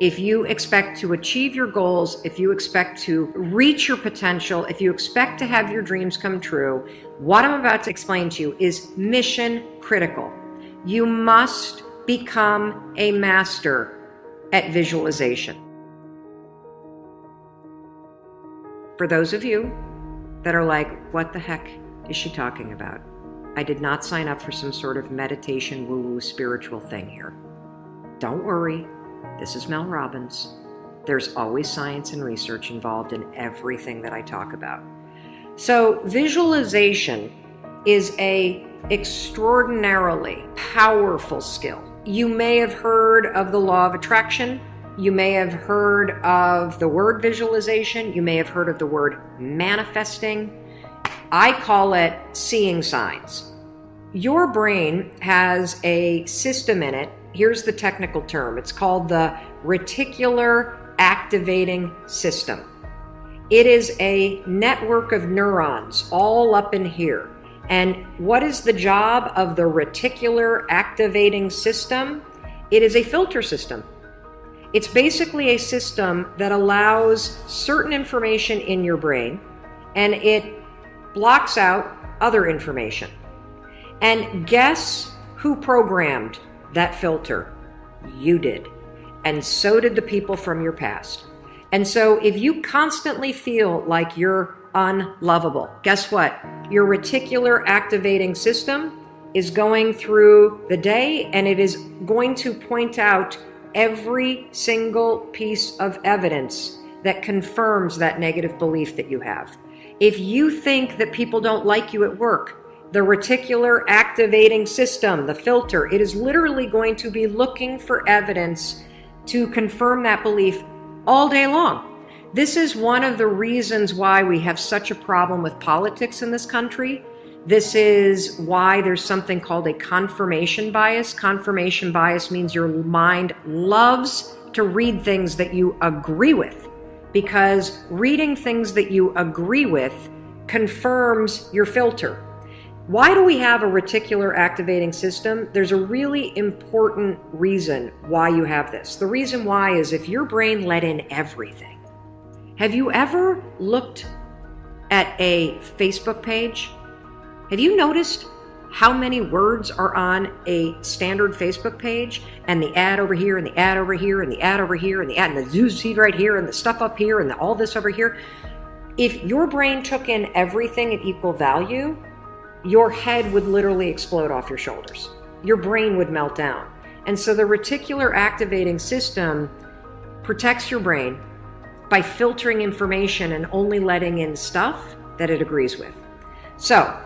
if you expect to achieve your goals, if you expect to reach your potential, if you expect to have your dreams come true, what I'm about to explain to you is mission critical. You must become a master at visualization. For those of you that are like, what the heck is she talking about? I did not sign up for some sort of meditation, woo-woo, spiritual thing here. Don't worry. This is Mel Robbins. There's always science and research involved in everything that I talk about. So visualization is an extraordinarily powerful skill. You may have heard of the law of attraction. You may have heard of the word visualization. You may have heard of the word manifesting. I call it seeing signs. Your brain has a system in it. Here's the technical term. It's called the reticular activating system. It is a network of neurons all up in here. And what is the job of the reticular activating system? It is a filter system. It's basically a system that allows certain information in your brain and it blocks out other information. And guess who programmed that filter? You did. And so did the people from your past. And so if you constantly feel like you're unlovable, guess what? Your reticular activating system is going through the day and it is going to point out every single piece of evidence that confirms that negative belief that you have. If you think that people don't like you at work, the reticular activating system, the filter, it is literally going to be looking for evidence to confirm that belief all day long. This is one of the reasons why we have such a problem with politics in this country. This is why there's something called a confirmation bias. Confirmation bias means your mind loves to read things that you agree with, because reading things that you agree with confirms your filter. Why do we have a reticular activating system? There's a really important reason why you have this. The reason why is if your brain let in everything. Have you ever looked at a Facebook page? Have you noticed how many words are on a standard Facebook page? And the ad over here, and the ad over here, and the ad over here, and the ad, and the news feed right here, and the stuff up here, and all this over here. If your brain took in everything at equal value, your head would literally explode off your shoulders. Your brain would melt down. And so the reticular activating system protects your brain by filtering information and only letting in stuff that it agrees with. So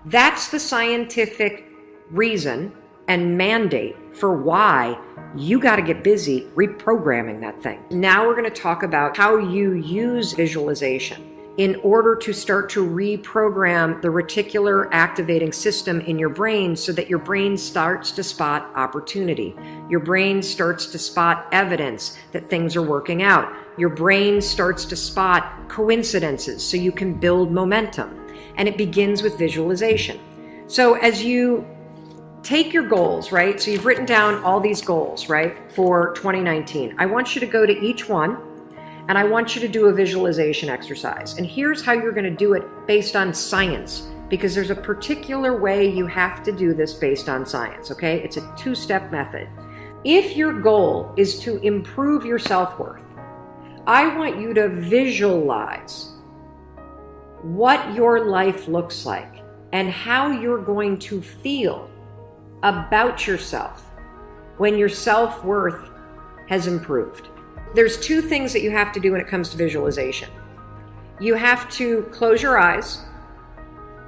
that's the scientific reason and mandate for why you got to get busy reprogramming that thing. Now we're going to talk about how you use visualization in order to start to reprogram the reticular activating system in your brain so that your brain starts to spot opportunity. Your brain starts to spot evidence that things are working out. Your brain starts to spot coincidences so you can build momentum. And it begins with visualization. So as you take your goals, right? So you've written down all these goals, right? For 2019. I want you to go to each one and I want you to do a visualization exercise. And here's how you're going to do it based on science, because there's a particular way you have to do this based on science, okay? It's a two-step method. If your goal is to improve your self-worth, I want you to visualize what your life looks like and how you're going to feel about yourself when your self-worth has improved. There's two things that you have to do when it comes to visualization. You have to close your eyes.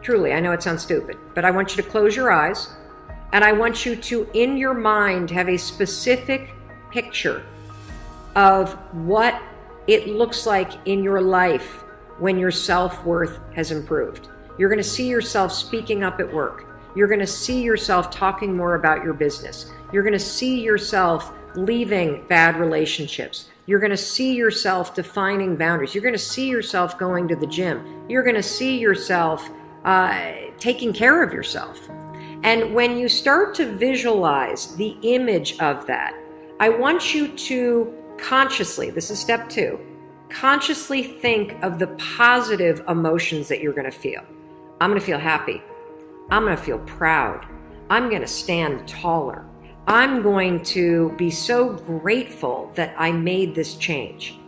Truly, I know it sounds stupid, but I want you to close your eyes and I want you to, in your mind, have a specific picture of what it looks like in your life when your self-worth has improved. You're going to see yourself speaking up at work. You're going to see yourself talking more about your business. You're going to see yourself leaving bad relationships. You're going to see yourself defining boundaries. You're going to see yourself going to the gym. You're going to see yourself taking care of yourself. And when you start to visualize the image of that, I want you to Consciously, this is step 2, consciously think of the positive emotions that you're going to feel. I'm going to feel happy. I'm going to feel proud. I'm going to stand taller. I'm going to be so grateful that I made this change.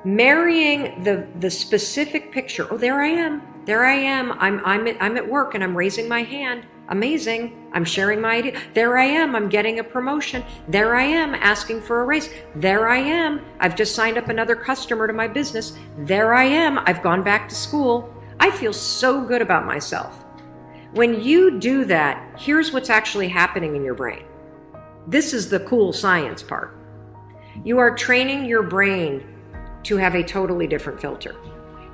Marrying the specific picture. Oh, there I am. There I am. I'm at work and I'm raising my hand. Amazing. I'm sharing my idea. There I am. I'm getting a promotion. There I am asking for a raise. There I am. I've just signed up another customer to my business. There I am. I've gone back to school. I feel so good about myself. When you do that, here's what's actually happening in your brain. This is the cool science part. You are training your brain to have a totally different filter.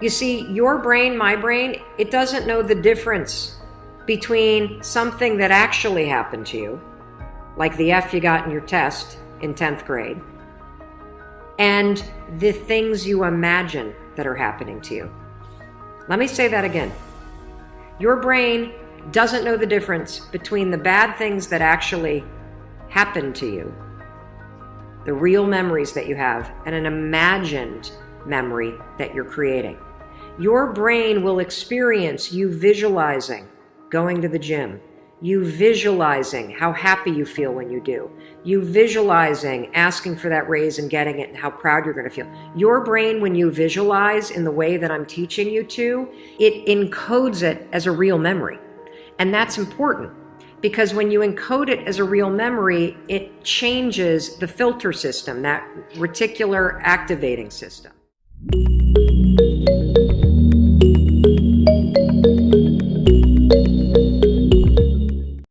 You see, your brain, my brain, it doesn't know the difference between something that actually happened to you, like the F you got in your test in 10th grade, and the things you imagine that are happening to you. Let me say that again. Your brain doesn't know the difference between the bad things that actually happened to you, the real memories that you have, and an imagined memory that you're creating. Your brain will experience you visualizing going to the gym, you visualizing how happy you feel when you do, you visualizing asking for that raise and getting it and how proud you're going to feel. Your brain, when you visualize in the way that I'm teaching you to, it encodes it as a real memory. And that's important because when you encode it as a real memory, it changes the filter system, that reticular activating system.